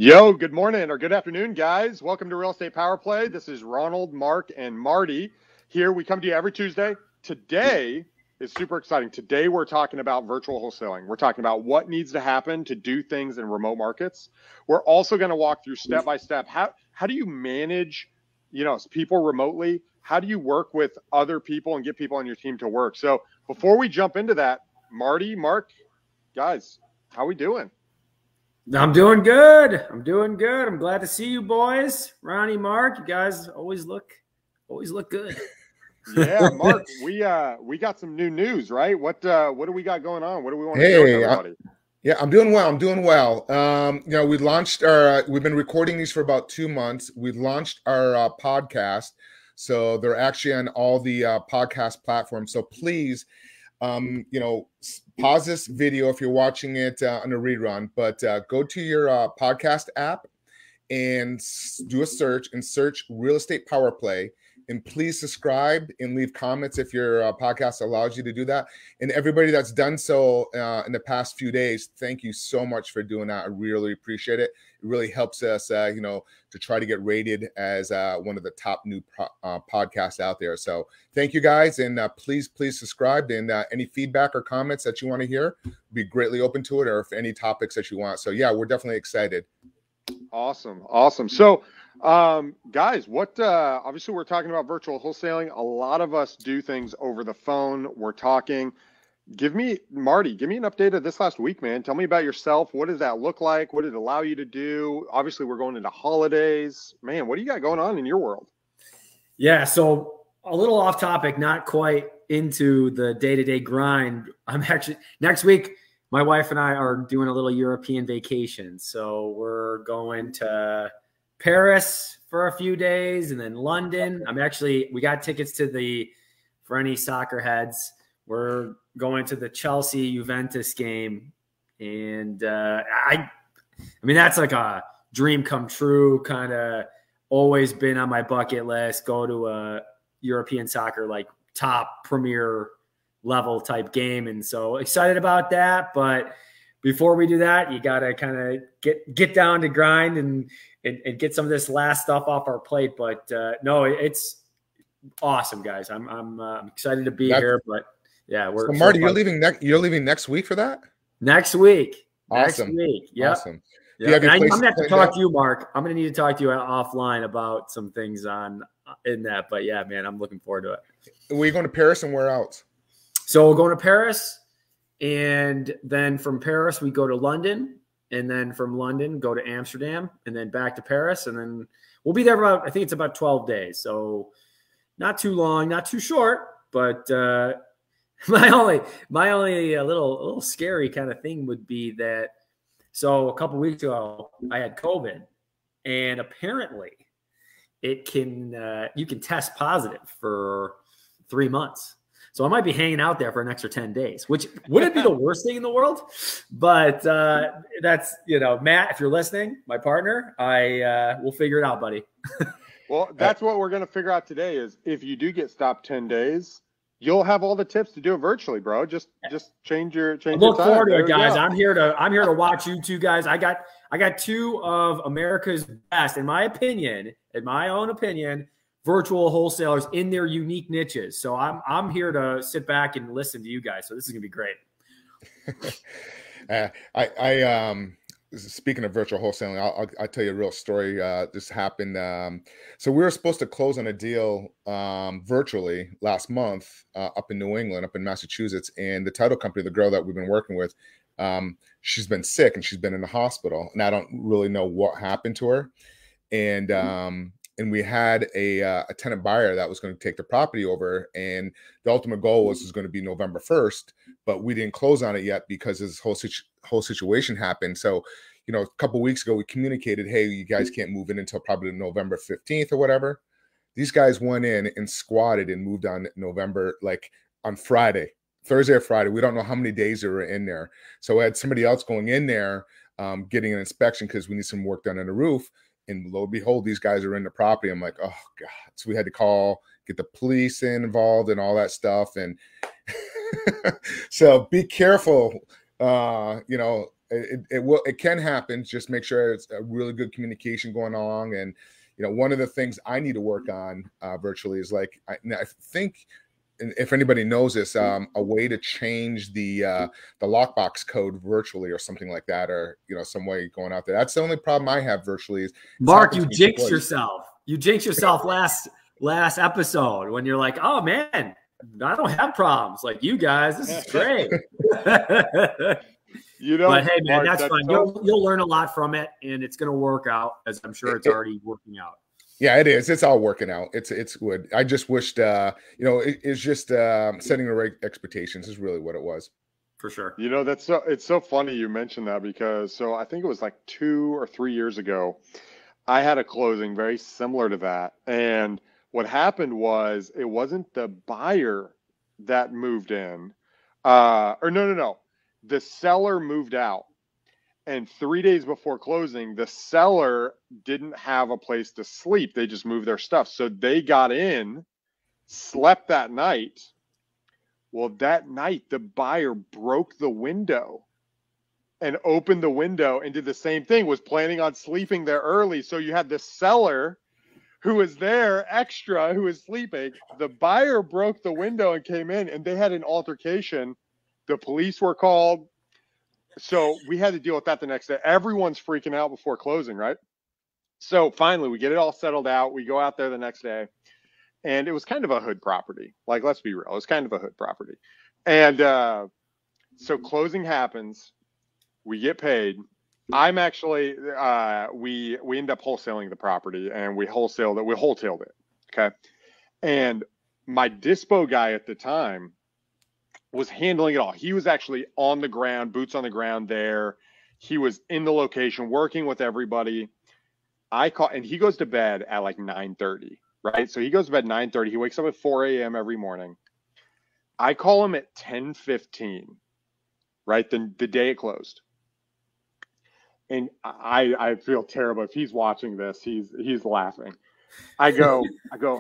Yo, good morning or good afternoon, guys. Welcome to Real Estate Power Play. This is Ronald, Mark, and Marty. Here we come to you every Tuesday. Today is super exciting. Today we're talking about virtual wholesaling. We're talking about what needs to happen to do things in remote markets. We're also going to walk through step by step. How do you manage, people remotely? How do you work with other people and get people on your team to work? So before we jump into that, Marty, Mark, guys, how we doing? I'm doing good. I'm glad to see you boys. Ronnie, Mark, you guys always look good. Yeah, Mark, we got some new news, right? What do we got going on? What do we want to share with everybody? I'm doing well. We launched we've been recording these for about 2 months. We launched our podcast. So they're actually on all the podcast platforms. So please, pause this video if you're watching it on a rerun, but go to your podcast app and do a search and search Real Estate Power Play. And please subscribe and leave comments if your podcast allows you to do that. And everybody that's done so in the past few days, thank you so much for doing that. I really appreciate it. It really helps us, to try to get rated as one of the top new podcasts out there. So thank you guys. And please subscribe. And any feedback or comments that you want to hear, be greatly open to it, or if any topics that you want. So yeah, we're definitely excited. Awesome. So, guys, obviously we're talking about virtual wholesaling. A lot of us do things over the phone. We're talking. Marty, give me an update of this last week, man. Tell me about yourself. What does that look like? What did it allow you to do? Obviously, we're going into holidays. Man, what do you got going on in your world? Yeah, so a little off topic, not quite into the day-to-day grind. I'm actually, next week, my wife and I are doing a little European vacation. So we're going to Paris for a few days and then London. We got tickets for any soccer heads. We're going to the Chelsea Juventus game. And that's like a dream come true, kind of always been on my bucket list, go to a European soccer, like top premier level type game. And so excited about that. But before we do that, you got to kind of get down to grind and get some of this last stuff off our plate. But no, it's awesome, guys. I'm excited to be here. But yeah, so Marty, you're leaving next week for that? Next week. Awesome. Next week. Yep. Awesome. Yep. I'm gonna have to talk to you, Mark. I'm gonna need to talk to you offline about some things in that. But yeah, man, I'm looking forward to it. Were you going to Paris and where else? So we're going to Paris, and then from Paris we go to London, and then from London go to Amsterdam, and then back to Paris, and then we'll be there I think it's about 12 days. So not too long, not too short, but my only little scary kind of thing would be that. So a couple of weeks ago I had COVID, and apparently you can test positive for 3 months. So I might be hanging out there for an extra 10 days, which wouldn't be the worst thing in the world. But that's, Matt, if you're listening, my partner, we'll figure it out, buddy. Well, that's what we're going to figure out today is if you do get stopped 10 days, you'll have all the tips to do it virtually, bro. Just change your time. Look forward to it, guys. I'm here to watch you two guys. I got two of America's best, in my own opinion, virtual wholesalers in their unique niches. So I'm here to sit back and listen to you guys. So this is gonna be great. Speaking of virtual wholesaling, I'll tell you a real story. This happened. So we were supposed to close on a deal virtually last month up in New England, up in Massachusetts, and the title company, the girl that we've been working with, she's been sick and she's been in the hospital, and I don't really know what happened to her. And we had a tenant buyer that was going to take the property over, and the ultimate goal was going to be November 1st, but we didn't close on it yet because this whole situation happened. So, a couple of weeks ago, we communicated, hey, you guys can't move in until probably November 15th or whatever. These guys went in and squatted and moved on November, like on Thursday or Friday. We don't know how many days they were in there. So I had somebody else going in there, getting an inspection because we need some work done on the roof. And lo and behold, these guys are in the property. I'm like, oh God. So we had to get the police involved and all that stuff. And so be careful, it can happen. Just make sure it's a really good communication going on. And one of the things I need to work on virtually is like I think, and if anybody knows this, a way to change the lockbox code virtually or something like that, or some way going out there. That's the only problem I have virtually. Is Mark, you jinxed yourself. You jinxed yourself last episode when you're like, oh man, I don't have problems like you guys. This is great. But hey, man, that's fine. You'll learn a lot from it, and it's going to work out, as I'm sure it's already working out. Yeah, it is. It's all working out. It's good. I just wished, it's just setting the right expectations is really what it was. For sure. It's so funny you mentioned that, because I think it was like 2 or 3 years ago, I had a closing very similar to that. And what happened was, it wasn't the buyer that moved in, no. The seller moved out. And 3 days before closing, the seller didn't have a place to sleep. They just moved their stuff. So they got in, slept that night. Well, that night, the buyer broke the window and opened the window and did the same thing, was planning on sleeping there early. So you had the seller who was there extra, who was sleeping. The buyer broke the window and came in, and they had an altercation. The police were called. So we had to deal with that the next day. Everyone's freaking out before closing, right? So finally, we get it all settled out. We go out there the next day, and it was kind of a hood property. Like, let's be real. It was kind of a hood property. And so closing happens. We get paid. I'm actually, we end up wholesaling the property, and we wholesaled it. Okay. And my dispo guy at the time was handling it all. He was actually on the ground, boots on the ground there. He was in the location, working with everybody. And he goes to bed at like 9:30, right? So he goes to bed 9:30. He wakes up at 4 a.m. every morning. I call him at 10:15, right? The day it closed. And I feel terrible. If he's watching this, he's laughing. I go,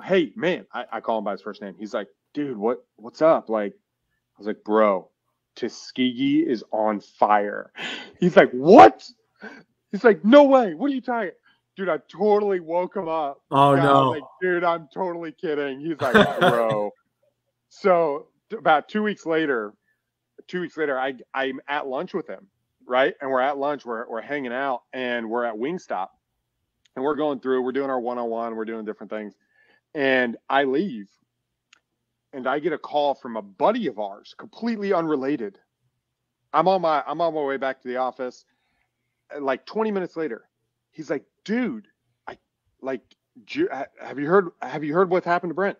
hey man, I call him by his first name. He's like, dude, what's up? Like, I was like, bro, Tuskegee is on fire. He's like, what? He's like, no way. What are you talking? Dude, I totally woke him up. Oh, no. I was like, dude, I'm totally kidding. He's like, bro. So about 2 weeks later, I'm at lunch with him, right? And we're at lunch, we're hanging out, and we're at Wingstop. And we're going through, we're doing our one-on-one, we're doing different things. And I leave. And I get a call from a buddy of ours, completely unrelated. I'm on my way back to the office. Like 20 minutes later, he's like, dude, have you heard what happened to Brent?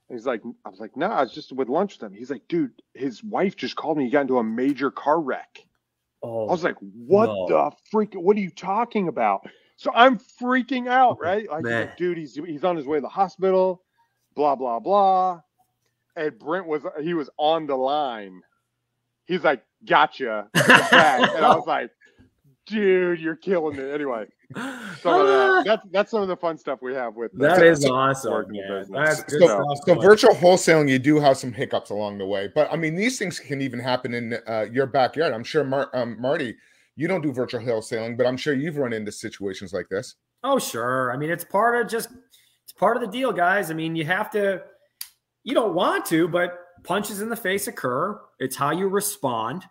And I was like, no, I was just with lunch with him. He's like, dude, his wife just called me. He got into a major car wreck. Oh, I was like, what the freak? What are you talking about? So I'm freaking out, right? Like, dude, he's on his way to the hospital, blah, blah, blah. And Brent was on the line. He's like, gotcha. And I was like, dude, you're killing me. Anyway, so that's some of the fun stuff we have with that. Is awesome. That's good stuff. So virtual wholesaling, you do have some hiccups along the way, but I mean, these things can even happen in your backyard. I'm sure, Marty, you don't do virtual wholesaling, but I'm sure you've run into situations like this. Oh, sure. I mean, it's part of the deal, guys. I mean, you don't want to, but punches in the face occur. It's how you respond,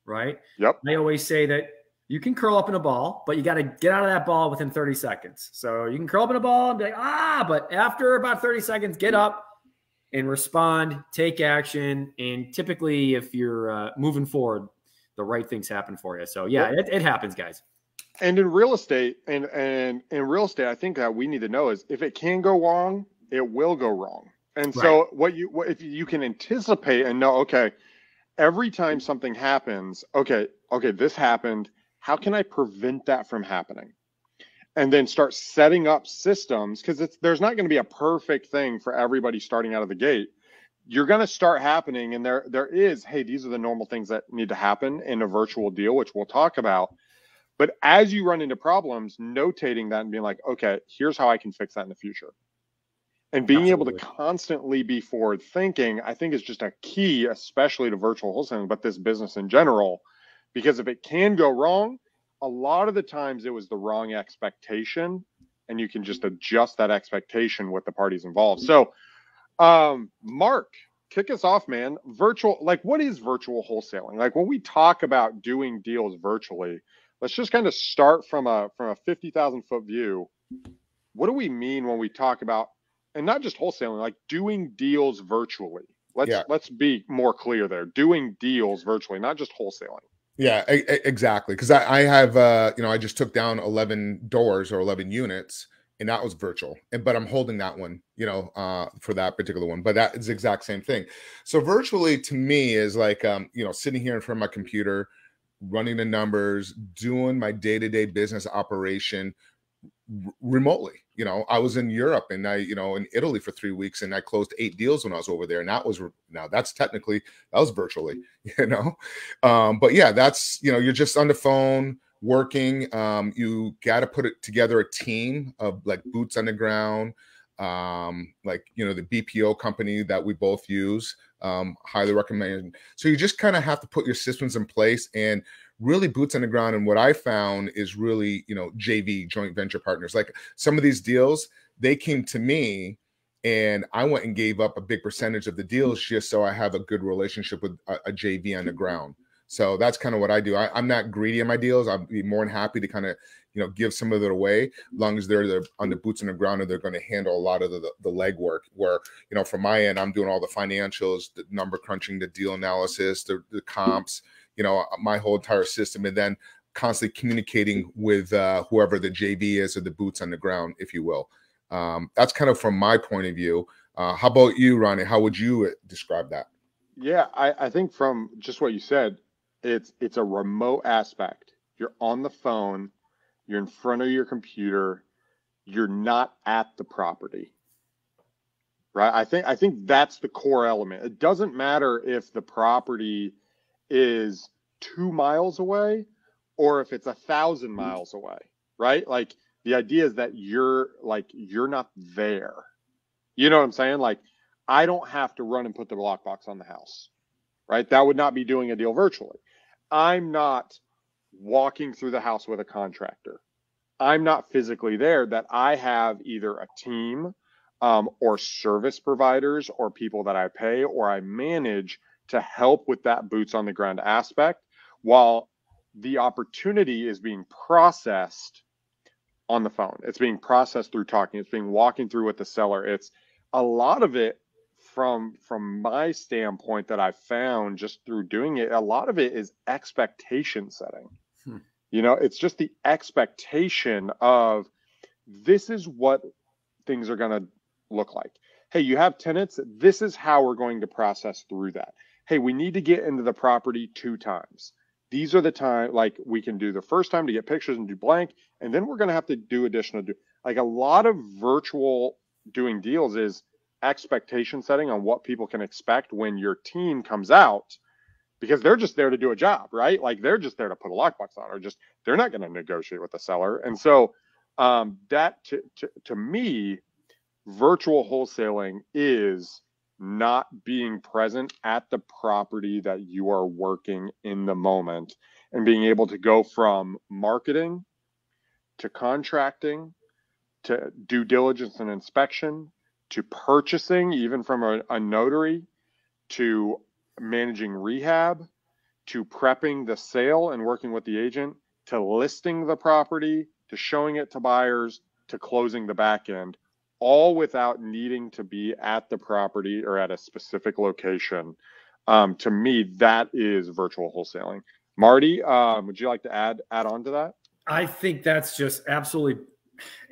right? Yep. I always say that you can curl up in a ball, but you got to get out of that ball within 30 seconds. So you can curl up in a ball and be like, but after about 30 seconds, get up and respond, take action. And typically, if you're moving forward, the right things happen for you. So yeah, it happens, guys. And in real estate, and in real estate, I think that we need to know is if it can go wrong, it will go wrong. And so if you can anticipate and know, okay, every time something happens, okay, this happened. How can I prevent that from happening? And then start setting up systems, because there's not going to be a perfect thing for everybody starting out of the gate. You're going to start happening, and there is, hey, these are the normal things that need to happen in a virtual deal, which we'll talk about. But as you run into problems, notating that and being like, okay, here's how I can fix that in the future. And being able to constantly be forward thinking, I think, is just a key, especially to virtual wholesaling, but this business in general, because if it can go wrong, a lot of the times it was the wrong expectation, and you can just adjust that expectation with the parties involved. So, Mark, kick us off, man. What is virtual wholesaling? Like, when we talk about doing deals virtually, let's just kind of start from a 50,000 foot view. What do we mean when we talk about, and not just wholesaling, like doing deals virtually? Let's be more clear there. Doing deals virtually, not just wholesaling. Yeah, exactly. Because I have, I just took down 11 doors or 11 units, and that was virtual. But I'm holding that one, for that particular one. But that is the exact same thing. So virtually to me is like, sitting here in front of my computer, running the numbers, doing my day-to-day business operation remotely. I was in Europe and in Italy for 3 weeks, and I closed 8 deals when I was over there. And that was virtually, but yeah, that's, you're just on the phone working. You got to put it together, a team of like boots on the ground, the BPO company that we both use, highly recommend. So you just kind of have to put your systems in place and really boots on the ground. And what I found is really, JV, joint venture partners. Like some of these deals, they came to me and I went and gave up a big percentage of the deals just so I have a good relationship with a JV on the ground. So that's kind of what I do. I'm not greedy in my deals. I'd be more than happy to kind of, give some of it away, as long as they're on the boots on the ground and they're going to handle a lot of the legwork, where, from my end, I'm doing all the financials, the number crunching, the deal analysis, the comps, my whole entire system, and then constantly communicating with whoever the JV is, or the boots on the ground, if you will. That's kind of from my point of view. How about you, Ronnie? How would you describe that? Yeah, I think from just what you said, it's a remote aspect. You're on the phone, you're in front of your computer, you're not at the property. Right? I think that's the core element. It doesn't matter if the property is 2 miles away or if it's 1,000 miles away, right? Like, the idea is that you're not there. You know what I'm saying? Like, I don't have to run and put the lockbox on the house, right? That would not be doing a deal virtually. I'm not walking through the house with a contractor. I'm not physically there. That I have either a team or service providers or people that I pay or I manage to help with that boots on the ground aspect, while the opportunity is being processed on the phone. It's being processed through talking. It's being walking through with the seller. It's a lot of it from my standpoint that I've found just through doing it. A lot of it is expectation setting. It's just the expectation of, this is what things are going to look like. Hey, you have tenants. This is how we're going to process through that. Hey, we need to get into the property 2 times. These are the time, like, we can do the first time to get pictures and do blank, and then we're going to have to do additional. Like, a lot of virtual doing deals is expectation setting on what people can expect when your team comes out, because they're just there to do a job, right? Like, they're just there to put a lockbox on, or just, they're not going to negotiate with the seller. And so that to me, virtual wholesaling is not being present at the property that you are working in the moment, and being able to go from marketing to contracting to due diligence and inspection to purchasing, even from a notary, to managing rehab, to prepping the sale and working with the agent, to listing the property, to showing it to buyers, to closing the back end, all without needing to be at the property or at a specific location. To me, that is virtual wholesaling. Marty, would you like to add on to that? I think that's just absolutely,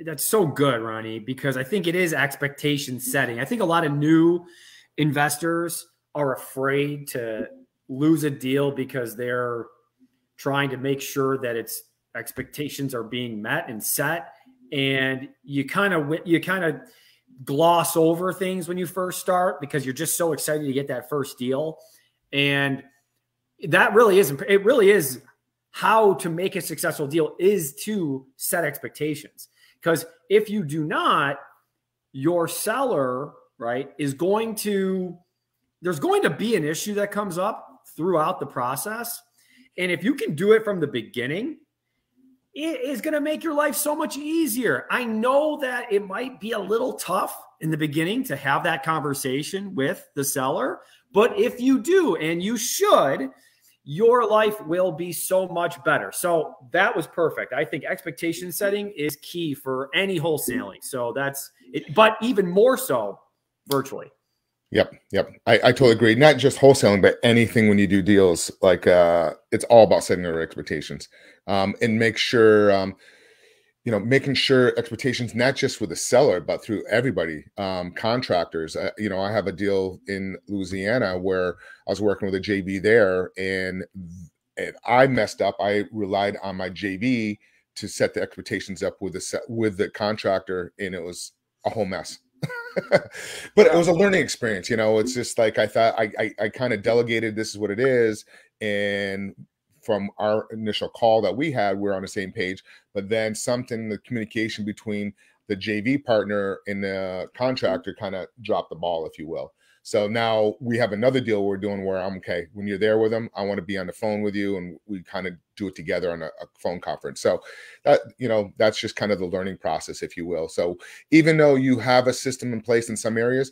that's so good, Ronnie, because I think it is expectation setting. I think a lot of new investors are afraid to lose a deal because they're trying to make sure that its expectations are being met and set. And you kind of gloss over things when you first start because you're just so excited to get that first deal. And that really isn't, it really is how to make a successful deal, is to set expectations. Because if you do not, your seller, right, is going to, there's going to be an issue that comes up throughout the process. And if you can do it from the beginning, it is going to make your life so much easier. I know that it might be a little tough in the beginning to have that conversation with the seller, but if you do, and you should, your life will be so much better. So that was perfect. I think expectation setting is key for any wholesaling. So that's it, but even more so virtually. Yep. I totally agree. Not just wholesaling, but anything when you do deals, like it's all about setting your expectations, and make sure, making sure expectations, not just with the seller, but through everybody, contractors. I have a deal in Louisiana where I was working with a JV there, and I messed up. I relied on my JV to set the expectations up with the contractor, and it was a whole mess. But it was a learning experience. It's just like, I thought I kind of delegated, this is what it is. And from our initial call that we had, we're on the same page, but then the communication between the JV partner and the contractor kind of dropped the ball, if you will. So now we have another deal we're doing where I'm okay. When you're there with them, I want to be on the phone with you, and we kind of do it together on a phone conference. So that, that's just kind of the learning process, if you will. So even though you have a system in place in some areas,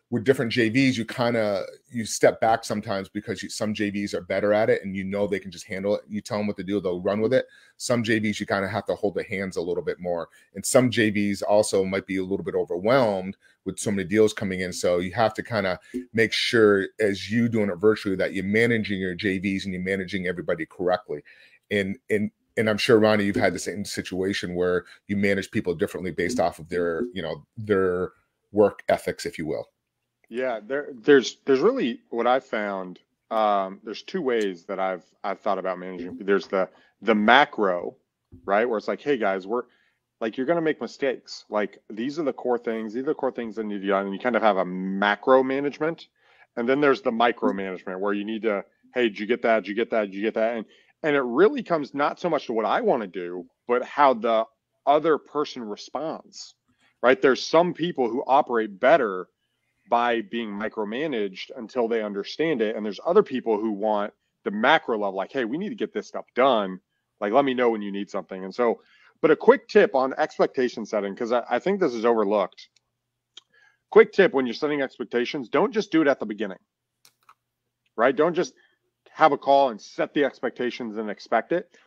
with different JVs, you step back sometimes because some JVs are better at it and they can just handle it. You tell them what to do, they'll run with it. Some JVs, you kind of have to hold the hands a little bit more. And some JVs also might be a little bit overwhelmed with so many deals coming in. So you have to kind of make sure, as you doing it virtually, that you're managing your JVs and you're managing everybody correctly. And I'm sure, Ronnie, you've had the same situation where you manage people differently based off of their work ethics, if you will. Yeah, there's really, what I've found, there's two ways that I've thought about managing. There's the macro, right, where it's like, hey guys, you're going to make mistakes. Like, these are the core things that need to be done, and you kind of have a macro management. And then there's the micro management where you need to, hey, did you get that? Did you get that? Did you get that? And it really comes not so much to what I want to do, but how the other person responds, right? There's some people who operate better by being micromanaged until they understand it. And there's other people who want the macro level, like, hey, we need to get this stuff done. Like, let me know when you need something. And so, but a quick tip on expectation setting, because I think this is overlooked. Quick tip when you're setting expectations, don't just do it at the beginning, right? Don't just have a call and set the expectations and expect it.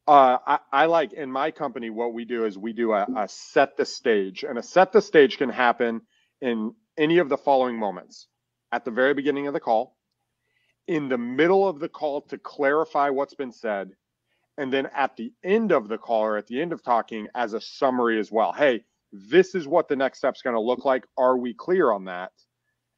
I like, in my company, what we do is we do a set the stage, and a set the stage can happen in any of the following moments: at the very beginning of the call, in the middle of the call to clarify what's been said, and then at the end of the call, or at the end of talking, as a summary as well. Hey, this is what the next step's going to look like. Are we clear on that?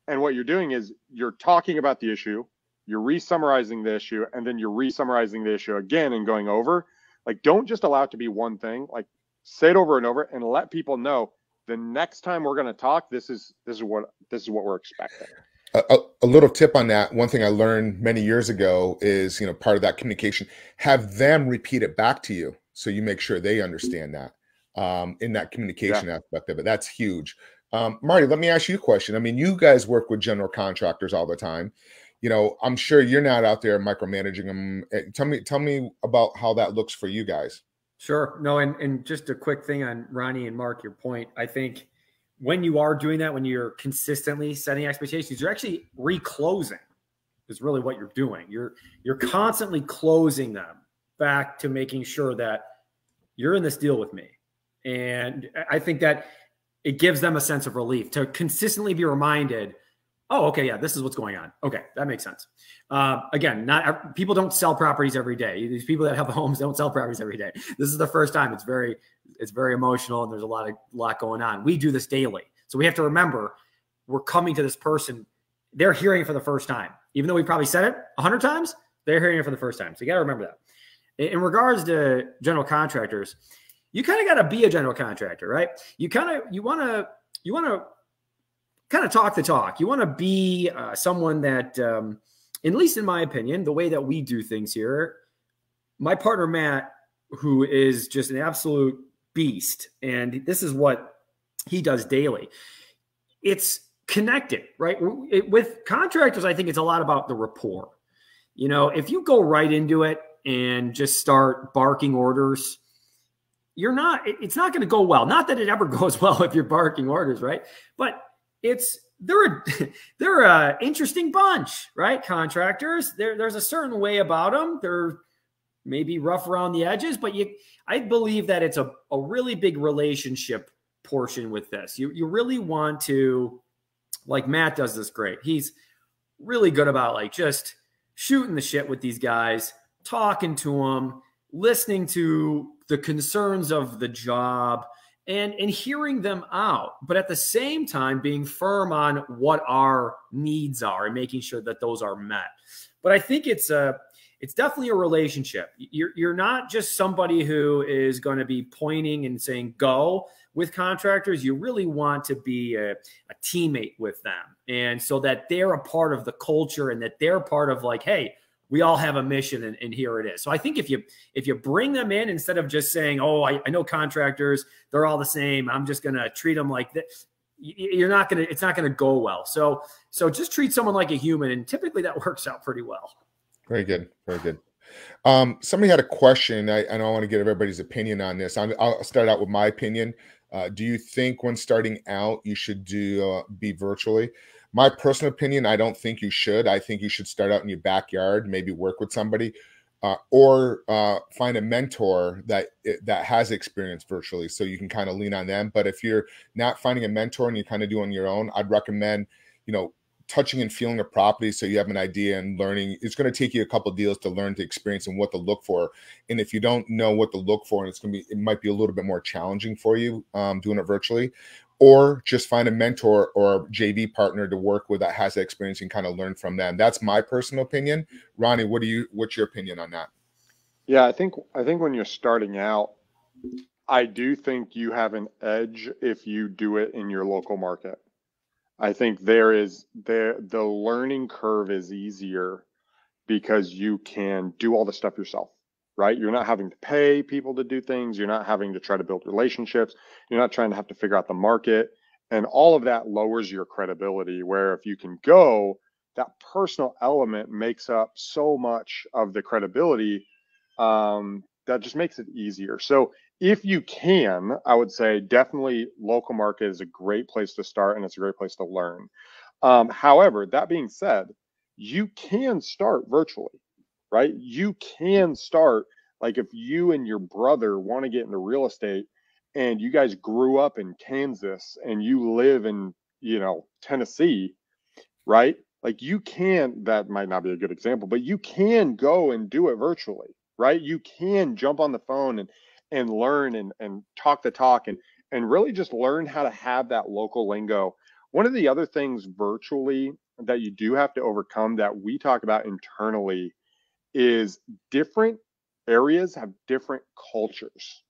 And what you're doing is you're talking about the issue, you're re-summarizing the issue, and then you're re-summarizing the issue again and going over. Like, don't just allow it to be one thing. Like, say it over and over and let people know, the next time we're going to talk, this is what we're expecting. A little tip on that. One thing I learned many years ago is, part of that communication, have them repeat it back to you, so you make sure they understand that in that communication aspect of it. That's huge. Marty, let me ask you a question. I mean, you guys work with general contractors all the time. I'm sure you're not out there micromanaging them. Tell me about how that looks for you guys. Sure. No, and just a quick thing on Ronnie and Mark, your point. I think when you are doing that, when you're consistently setting expectations, you're actually reclosing is really what you're doing. You're constantly closing them back to making sure that you're in this deal with me. And I think that it gives them a sense of relief to consistently be reminded, oh, okay, yeah, this is what's going on. Okay, that makes sense. Again, people don't sell properties every day. These people that have homes don't sell properties every day. This is the first time. It's very emotional, and there's a lot going on. We do this daily, so we have to remember we're coming to this person. They're hearing it for the first time, even though we probably said it 100 times. They're hearing it for the first time. So you got to remember that. In regards to general contractors, you kind of got to be a general contractor, right? You want to kind of talk the talk. You want to be someone that, at least in my opinion, the way that we do things here, my partner, Matt, who is just an absolute beast, and this is what he does daily. It's connected, right? With contractors, I think it's a lot about the rapport. you know, if you go right into it and just start barking orders, it's not going to go well. Not that it ever goes well if you're barking orders, right? But they're a interesting bunch, right? Contractors, there's a certain way about them. They're maybe rough around the edges, but I believe that it's a really big relationship portion with this. You really want to, like Matt does this great. He's really good about like just shooting the shit with these guys, talking to them, listening to the concerns of the job, and hearing them out, but at the same time being firm on what our needs are and making sure that those are met. But I think it's definitely a relationship. You're not just somebody who is going to be pointing and saying go with contractors. You really want to be a teammate with them, and so that they're a part of the culture and that they're part of like, hey, we all have a mission, and here it is. So I think if you bring them in instead of just saying, oh, I know contractors, they're all the same, I'm just going to treat them like this, it's not going to go well. So just treat someone like a human, and typically that works out pretty well. Very good. Very good. Somebody had a question. I don't want to get everybody's opinion on this. I'll start out with my opinion. Do you think when starting out, you should be virtually? My personal opinion, I don't think you should. I think you should start out in your backyard, maybe work with somebody, or find a mentor that has experience virtually, so you can kind of lean on them. But if you're not finding a mentor and you're kind of doing your own, I'd recommend, touching and feeling a property so you have an idea and learning. It's going to take you a couple of deals to learn the experience and what to look for. And if you don't know what to look for, and it might be a little bit more challenging for you doing it virtually. Or just find a mentor or JV partner to work with that has that experience and kind of learn from them. That's my personal opinion. Ronnie, what's your opinion on that? Yeah, I think when you're starting out, I do think you have an edge if you do it in your local market. I think the learning curve is easier because you can do all the stuff yourself. Right? You're not having to pay people to do things. You're not having to try to build relationships. You're not trying to have to figure out the market. And all of that lowers your credibility, where if you can go, that personal element makes up so much of the credibility that just makes it easier. So if you can, I would say definitely local market is a great place to start, and it's a great place to learn. However, that being said, you can start virtually. Right? You can start, like if you and your brother want to get into real estate and you guys grew up in Kansas and you live in, Tennessee, right? Like that might not be a good example, but you can go and do it virtually, right? You can jump on the phone and learn and talk the talk and really just learn how to have that local lingo. One of the other things virtually that you do have to overcome that we talk about internally is different areas have different cultures,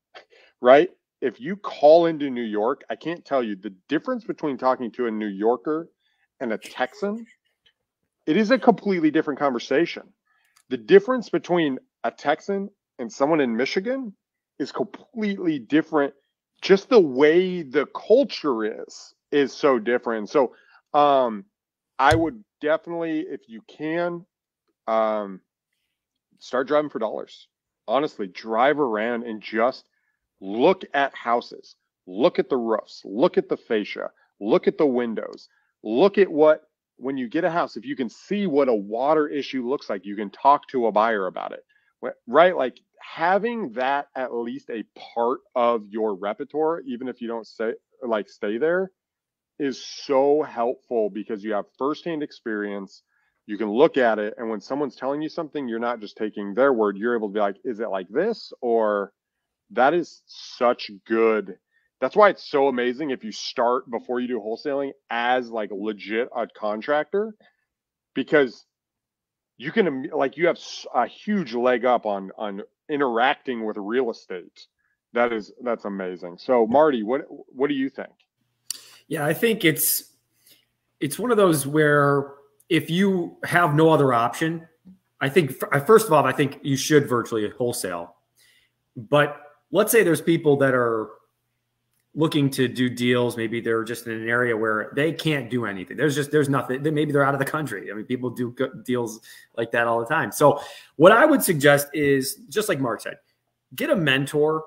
right? If you call into New York, I can't tell you the difference between talking to a New Yorker and a Texan. It is a completely different conversation. The difference between a Texan and someone in Michigan is completely different. Just the way the culture is so different. So I would definitely, if you can, start driving for dollars. Honestly, drive around and just look at houses, look at the roofs, look at the fascia, look at the windows, look at when you get a house, if you can see what a water issue looks like, you can talk to a buyer about it, right? Like having that at least a part of your repertoire, even if you don't stay there, is so helpful because you have firsthand experience. You can look at it, and when someone's telling you something, you're not just taking their word. You're able to be like, is it like this? Or that is such good. That's why it's so amazing if you start before you do wholesaling as like legit a contractor, because you can you have a huge leg up on interacting with real estate. That's amazing. So Marty, what do you think? Yeah, I think it's one of those where if you have no other option, I think first of all, I think you should virtually wholesale. But let's say there's people that are looking to do deals. Maybe they're just in an area where they can't do anything. There's nothing. Maybe they're out of the country. I mean, people do deals like that all the time. So what I would suggest is, just like Mark said, get a mentor.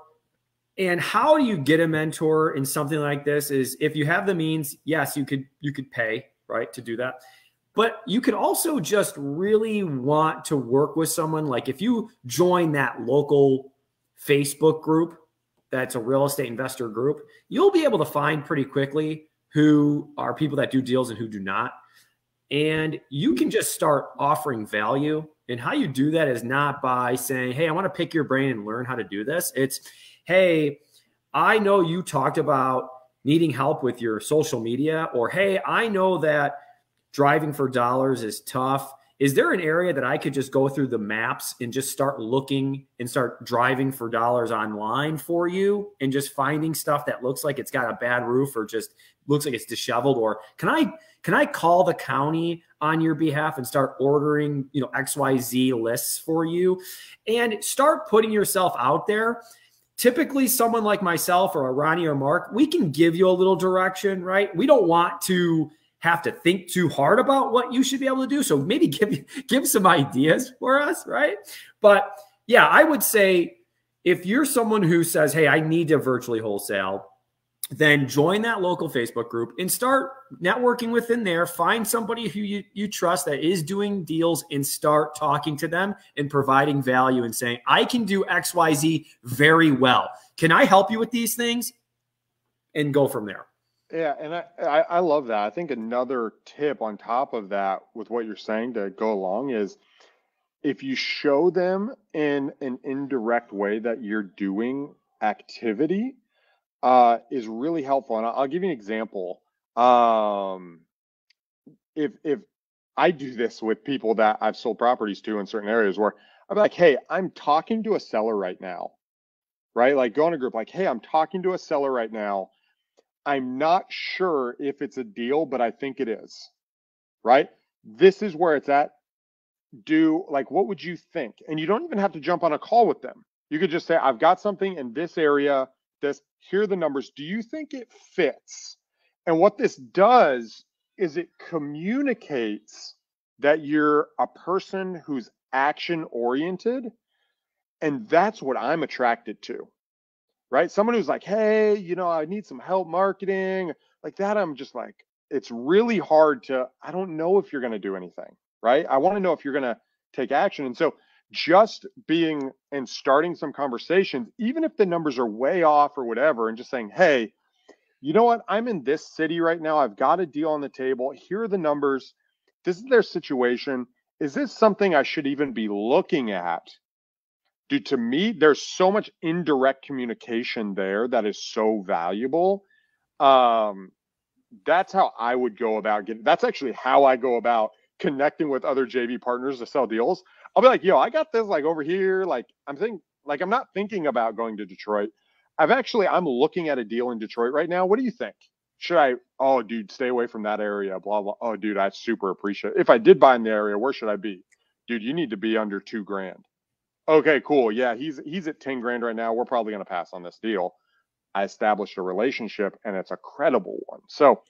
And how do you get a mentor in something like this is, if you have the means, yes, you could pay, right, to do that. But you could also just really want to work with someone. Like if you join that local Facebook group, that's a real estate investor group, you'll be able to find pretty quickly who are people that do deals and who do not. And you can just start offering value. And how you do that is not by saying, hey, I want to pick your brain and learn how to do this. It's, hey, I know you talked about needing help with your social media, or, hey, I know that driving for dollars is tough. Is there an area that I could just go through the maps and just start looking and start driving for dollars online for you and just finding stuff that looks like it's got a bad roof or just looks like it's disheveled? Or can I call the county on your behalf and start ordering, XYZ lists for you, and start putting yourself out there? Typically someone like myself or a Ronnie or Mark, we can give you a little direction, right? We don't want to have to think too hard about what you should be able to do. So maybe give some ideas for us, right? But yeah, I would say if you're someone who says, hey, I need to virtually wholesale, then join that local Facebook group and start networking within there. Find somebody who you trust that is doing deals and start talking to them and providing value and saying, I can do XYZ very well. Can I help you with these things? And go from there. Yeah, and I love that. I think another tip on top of that with what you're saying to go along is, if you show them in an indirect way that you're doing activity, is really helpful. And I'll give you an example. If I do this with people that I've sold properties to in certain areas, where I'm like, hey, I'm talking to a seller right now, right? Like go in a group like, hey, I'm talking to a seller right now. I'm not sure if it's a deal, but I think it is, right? This is where it's at. What would you think? And you don't even have to jump on a call with them. You could just say, I've got something in this area, here are the numbers. Do you think it fits? And what this does is it communicates that you're a person who's action oriented. And that's what I'm attracted to. Right? Someone who's like, hey, I need some help marketing, like that. I'm just like, it's really hard I don't know if you're going to do anything, right? I want to know if you're going to take action. And so just being and starting some conversations, even if the numbers are way off or whatever, and just saying, hey, you know what? I'm in this city right now. I've got a deal on the table. Here are the numbers. This is their situation. Is this something I should even be looking at? Dude, to me, there's so much indirect communication there that is so valuable. That's how I would go about that's actually how I go about connecting with other JV partners to sell deals. I'll be like, yo, I got this like over here. I'm not thinking about going to Detroit. I'm looking at a deal in Detroit right now. What do you think? Oh, dude, stay away from that area, blah, blah. Oh, dude, I super appreciate it. If I did buy in the area, where should I be? Dude, you need to be under $2,000. Okay, cool. Yeah, he's at 10 grand right now. We're probably going to pass on this deal. I established a relationship, and it's a credible one. So,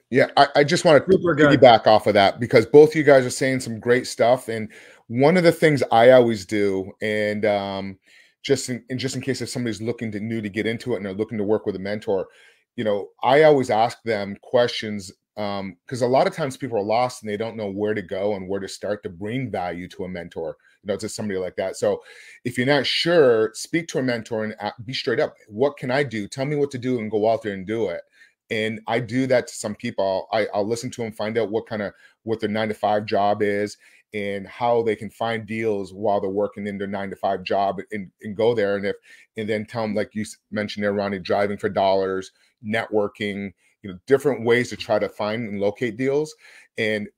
yeah, I just want to piggyback off of that, because both of you guys are saying some great stuff. And one of the things I always do, and just in case if somebody's new to get into it and they're looking to work with a mentor, I always ask them questions, because a lot of times people are lost and they don't know where to go and where to start to bring value to a mentor, to somebody like that. So if you're not sure, speak to a mentor and be straight up. What can I do? Tell me what to do, and go out there and do it. And I do that to some people. I'll listen to them, find out what their 9-to-5 job is and how they can find deals while they're working in their 9-to-5 job, and go there. And then tell them, like you mentioned there, Ronnie, driving for dollars, networking, different ways to try to find and locate deals. And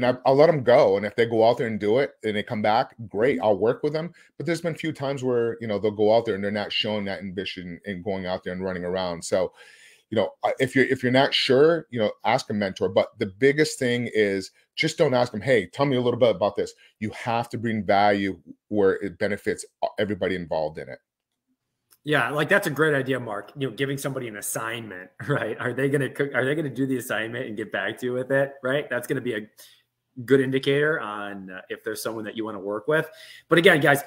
I'll let them go. And if they go out there and do it and they come back, great, I'll work with them. But there's been a few times where, they'll go out there and they're not showing that ambition and going out there and running around. So, if you're not sure, ask a mentor. But the biggest thing is just don't ask them, hey, tell me a little bit about this. You have to bring value where it benefits everybody involved in it. Yeah, like that's a great idea, Mark. Giving somebody an assignment, right? Are they gonna do the assignment and get back to you with it, right? That's gonna be a good indicator on if there's someone that you want to work with. But again, guys,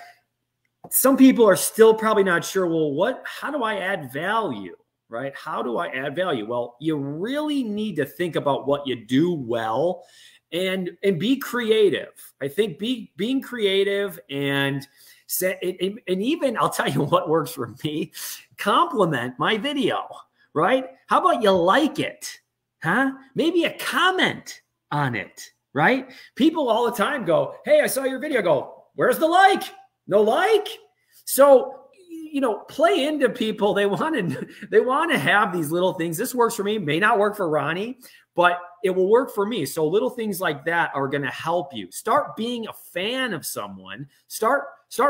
some people are still probably not sure. Well, how do I add value, right? How do I add value? Well, you really need to think about what you do well, and be creative. I think being creative and even I'll tell you what works for me. Compliment my video, right? How about you like it? Huh? Maybe a comment on it, right? People all the time go, hey, I saw your video. I go, where's the like? No like? So, play into people. They want to have these little things. This works for me, may not work for Ronnie, but it will work for me. So little things like that are going to help you. Start being a fan of someone. Start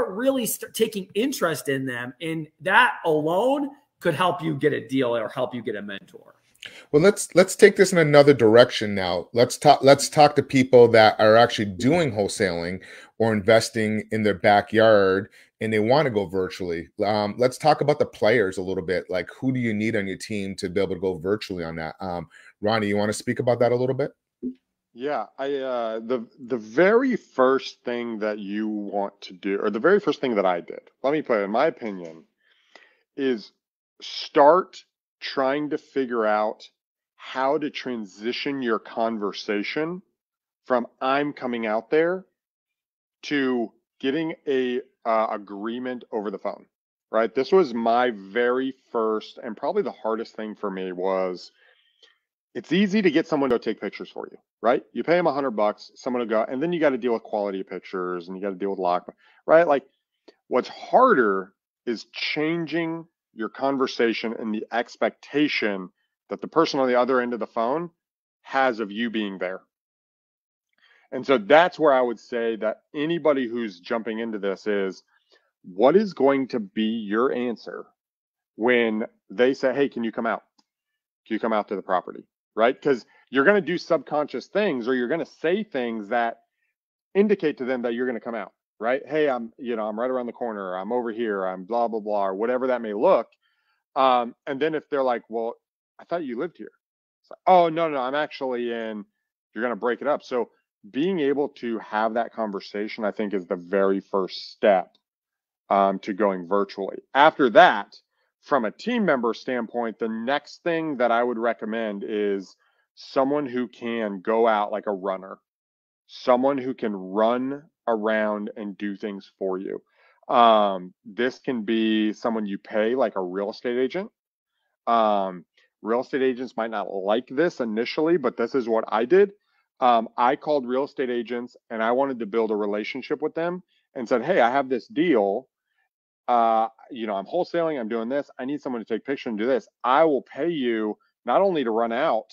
really taking interest in them. And that alone could help you get a deal or help you get a mentor. Well, let's take this in another direction now. Let's talk to people that are actually doing wholesaling or investing in their backyard and they want to go virtually. Let's talk about the players a little bit. Like, who do you need on your team to be able to go virtually on that? Ronnie, you want to speak about that a little bit? Yeah, the very first thing that you want to do, or the very first thing that I did, let me put it, in my opinion, is start trying to figure out how to transition your conversation from I'm coming out there to getting a agreement over the phone, right? This was my very first, and probably the hardest thing for me was, it's easy to get someone to take pictures for you, right? You pay them $100, someone will go, and then you got to deal with quality of pictures and you got to deal with lock, right? Like, what's harder is changing your conversation and the expectation that the person on the other end of the phone has of you being there. And so that's where I would say that anybody who's jumping into this is, what is going to be your answer when they say, hey, can you come out? Can you come out to the property? Right? Because you're going to do subconscious things, or you're going to say things that indicate to them that you're going to come out, right? Hey, I'm right around the corner. I'm over here. I'm blah, blah, blah, or whatever that may look. And then if they're like, well, I thought you lived here. It's like, oh, no, I'm actually in. You're going to break it up. So being able to have that conversation, I think, is the very first step to going virtually. After that, from a team member standpoint, the next thing that I would recommend is someone who can go out like a runner, someone who can run around and do things for you. This can be someone you pay, like a real estate agent. Real estate agents might not like this initially, but this is what I did. I called real estate agents and I wanted to build a relationship with them and said, hey, I have this deal. I'm wholesaling, I'm doing this. I need someone to take pictures and do this. I will pay you not only to run out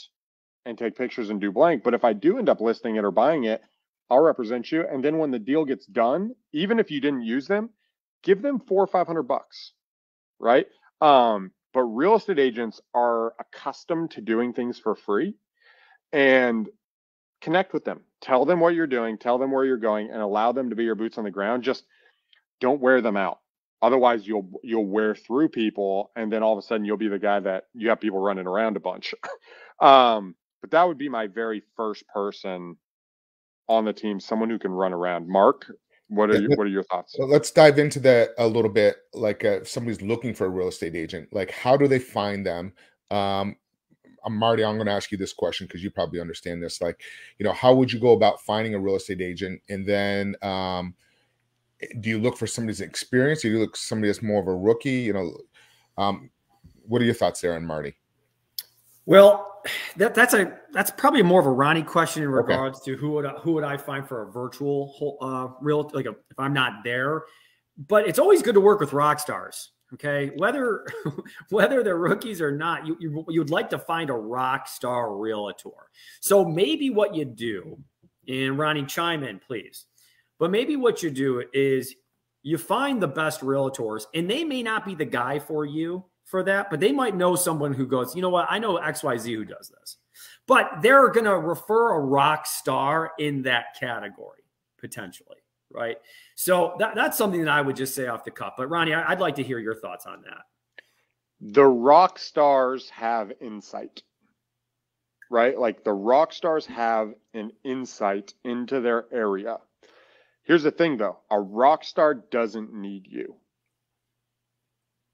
and take pictures and do blank, but if I do end up listing it or buying it, I'll represent you. And then when the deal gets done, even if you didn't use them, give them $400 or $500, right? But real estate agents are accustomed to doing things for free, and connect with them. Tell them what you're doing, tell them where you're going, and allow them to be your boots on the ground. Just don't wear them out. Otherwise, you'll wear through people, and then all of a sudden you'll be the guy that you have people running around a bunch. But that would be my very first person on the team, someone who can run around. Mark, what are your thoughts? Well, let's dive into that a little bit. Like, if somebody's looking for a real estate agent, like, how do they find them? Marty, I'm going to ask you this question because you probably understand this. Like, how would you go about finding a real estate agent? And then, do you look for somebody's experience? Or do you look for somebody that's more of a rookie? What are your thoughts there on Marty? Well, that's probably more of a Ronnie question in regards to who would I find for a virtual if I'm not there. But it's always good to work with rock stars. Okay, whether they're rookies or not, you'd like to find a rock star realtor. So maybe what you do, and Ronnie, chime in, please. But maybe what you do is you find the best realtors, and they may not be the guy for you for that, but they might know someone who goes, you know what, I know XYZ who does this. But they're going to refer a rock star in that category, potentially. right? So that's something that I would just say off the cuff. But Ronnie, I'd like to hear your thoughts on that. The rock stars have insight, right? Like the rock stars have an insight into their area. Here's the thing though, a rock star doesn't need you,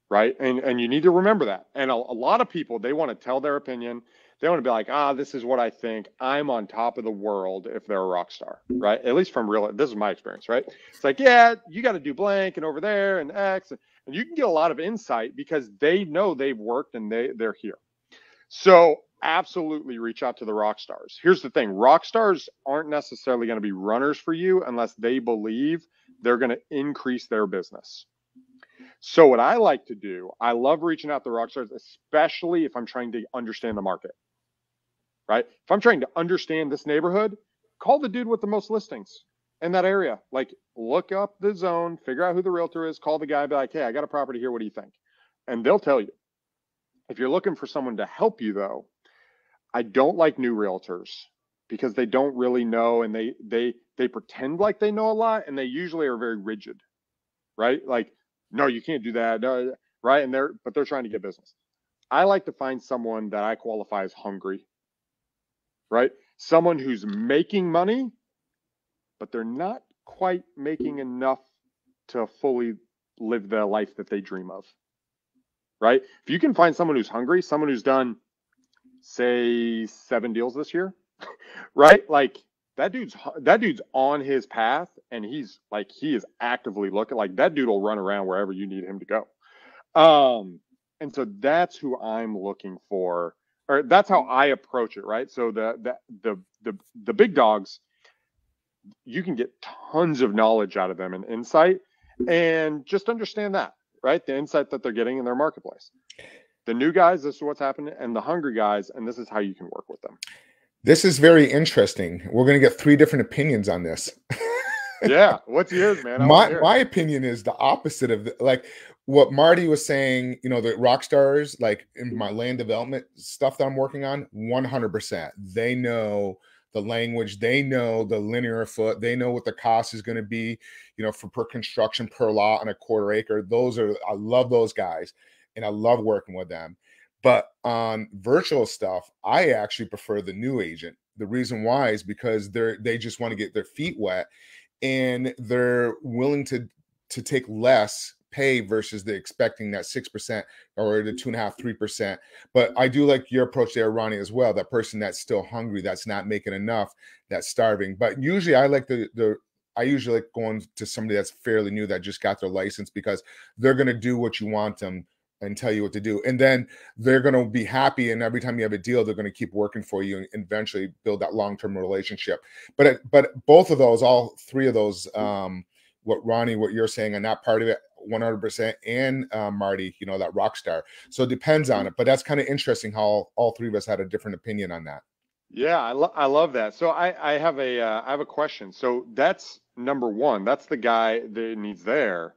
right? And you need to remember that. And a lot of people, they want to tell their opinion. They want to be like, this is what I think. I'm on top of the world if they're a rock star, right? At least from this is my experience, right? It's like, yeah, you got to do blank and over there and X. And you can get a lot of insight because they know they've worked and they're here. So absolutely reach out to the rock stars. Here's the thing. Rock stars aren't necessarily going to be runners for you unless they believe they're going to increase their business. So what I like to do, I love reaching out to rock stars, especially if I'm trying to understand the market, right? If I'm trying to understand this neighborhood, call the dude with the most listings in that area. Like look up the zone, figure out who the realtor is, call the guy, be like, hey, I got a property here. What do you think? And they'll tell you. If you're looking for someone to help you though, I don't like new realtors because they don't really know and they pretend like they know a lot and they usually are very rigid, right? Like, no, you can't do that, no, right? And they're trying to get business. I like to find someone that I qualify as hungry, right? Someone who's making money, but they're not quite making enough to fully live the life that they dream of, right? If you can find someone who's hungry, someone who's done, say, 7 deals this year, right? Like that dude's on his path and he is actively looking. Like that dude will run around wherever you need him to go. And so that's who I'm looking for, or that's how I approach it, right? So the big dogs, you can get tons of knowledge out of them and insight, and just understand that, right? The insight that they're getting in their marketplace. The new guys, this is what's happening, and the hungry guys, and this is how you can work with them. This is very interesting. We're going to get 3 different opinions on this. Yeah. What's yours, man? My opinion is the opposite of like what Marty was saying, the rock stars, like in my land development stuff that I'm working on, 100%. They know the language, they know the linear foot, they know what the cost is going to be, for per construction, per lot on a quarter acre. I love those guys and I love working with them. But on virtual stuff, I actually prefer the new agent. The reason why is because they just want to get their feet wet and they're willing to take less pay versus the expecting that 6% or the 2.5%, 3%. But I do like your approach there, Ronnie, as well. That person that's still hungry, that's not making enough, that's starving. But usually I like I usually like going to somebody that's fairly new that just got their license because they're going to do what you want them and tell you what to do. And then they're going to be happy. And every time you have a deal, they're going to keep working for you and eventually build that long-term relationship. But both of those, all 3 of those, what you're saying on that part of it, 100%, and Marty, that rock star. So it depends on it, but that's kind of interesting how all 3 of us had a different opinion on that. Yeah, I love that. So I have a question. So that's number 1. That's the guy that needs there.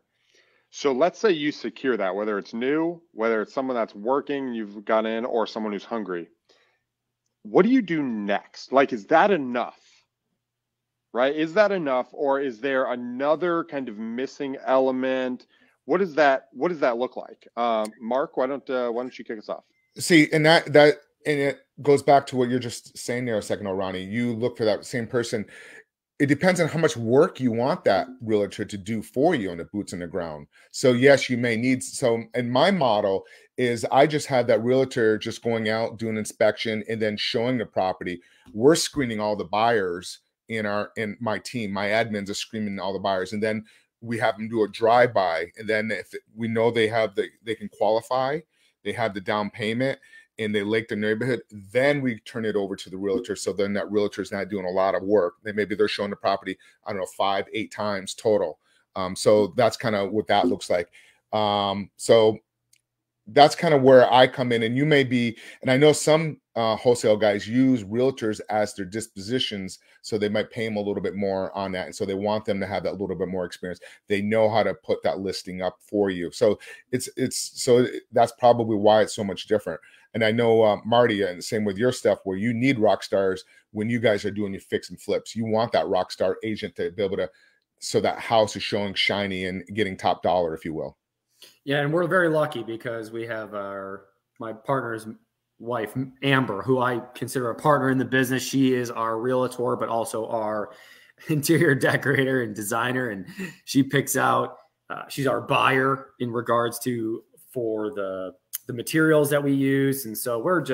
So let's say you secure that, whether it's new, whether it's someone that's working, you've got in, or someone who's hungry. What do you do next? Like, is that enough? Right? Is that enough, or is there another kind of missing element? What does that look like? Mark, why don't you kick us off? See, and it goes back to what you're just saying there a second ago, Ronnie. You look for that same person. It depends on how much work you want that realtor to do for you on the boots on the ground. So yes, you may need. So, and my model is I just have that realtor just going out, doing inspection, and then showing the property. We're screening all the buyers in my team. My admins are screening all the buyers, and then we have them do a drive-by. And then if we know they can qualify, they have the down payment, and they like the neighborhood, then we turn it over to the realtor. So then that realtor is not doing a lot of work. Maybe they're showing the property, 5, 8 times total. So that's kind of what that looks like. So that's kind of where I come in, and you may be, and I know some wholesale guys use realtors as their dispositions, so they might pay them a little bit more on that, and so they want them to have that little bit more experience. They know how to put that listing up for you, so so that's probably why it's so much different. And I know Marty, and the same with your stuff, where you need rock stars when you guys are doing your fix and flips. You want that rock star agent to be able to so that house is showing shiny and getting top dollar, if you will. Yeah, and we're very lucky because we have my partner's wife, Amber, who I consider a partner in the business. She is our realtor, but also our interior decorator and designer, and she picks out. She's our buyer in regards to for the materials that we use, and so we're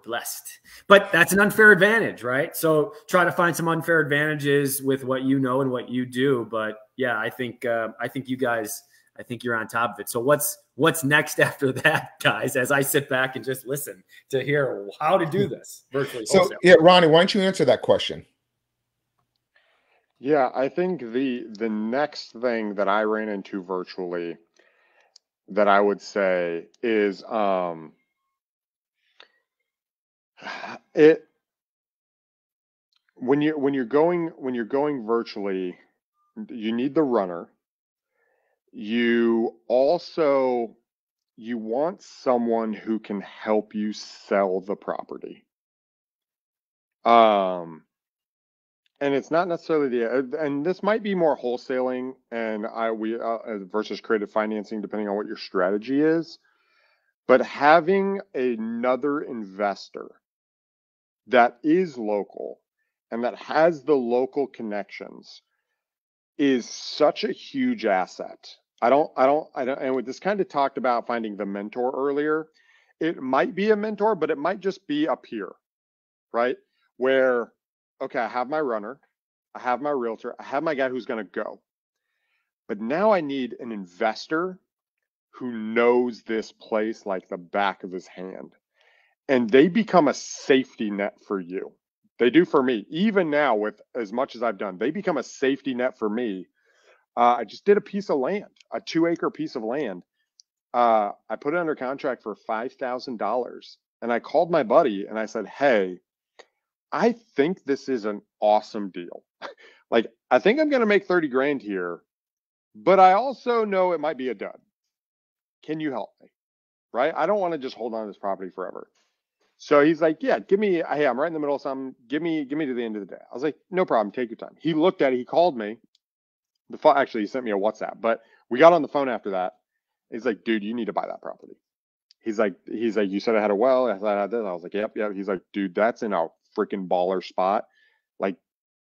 blessed. But that's an unfair advantage, right? So try to find some unfair advantages with what you know and what you do. But yeah, I think you guys. I think you're on top of it. So what's next after that, guys, as I sit back and just listen to hear how to do this virtually? So yeah, Ronnie, why don't you answer that question? Yeah, I think the next thing that I ran into virtually that I would say is when you're going virtually, you need the runner. You want someone who can help you sell the property. And it's not necessarily and this might be more wholesaling and versus creative financing, depending on what your strategy is. But having another investor that is local and that has the local connections is such a huge asset. And with this kind of talked about finding the mentor earlier. It might be a mentor, but it might just be a peer, right? Where, okay, I have my runner, I have my realtor, I have my guy who's going to go. But now I need an investor who knows this place like the back of his hand. And they become a safety net for you. They do for me. Even now, with as much as I've done, they become a safety net for me. I just did a piece of land, a 2-acre piece of land. I put it under contract for $5,000. And I called my buddy and I said, hey, I think this is an awesome deal. Like, I think I'm going to make 30 grand here, but I also know it might be a dud. Can you help me? Right? I don't want to just hold on to this property forever. So he's like, yeah, hey, I'm right in the middle of something. Give me to the end of the day. I was like, no problem. Take your time. He looked at it. He called me. Actually, he sent me a WhatsApp, but we got on the phone after that. He's like, dude, you need to buy that property. He's like, you said I had a well. I thought I had this. I was like, yep. He's like, dude, that's in a freaking baller spot. Like,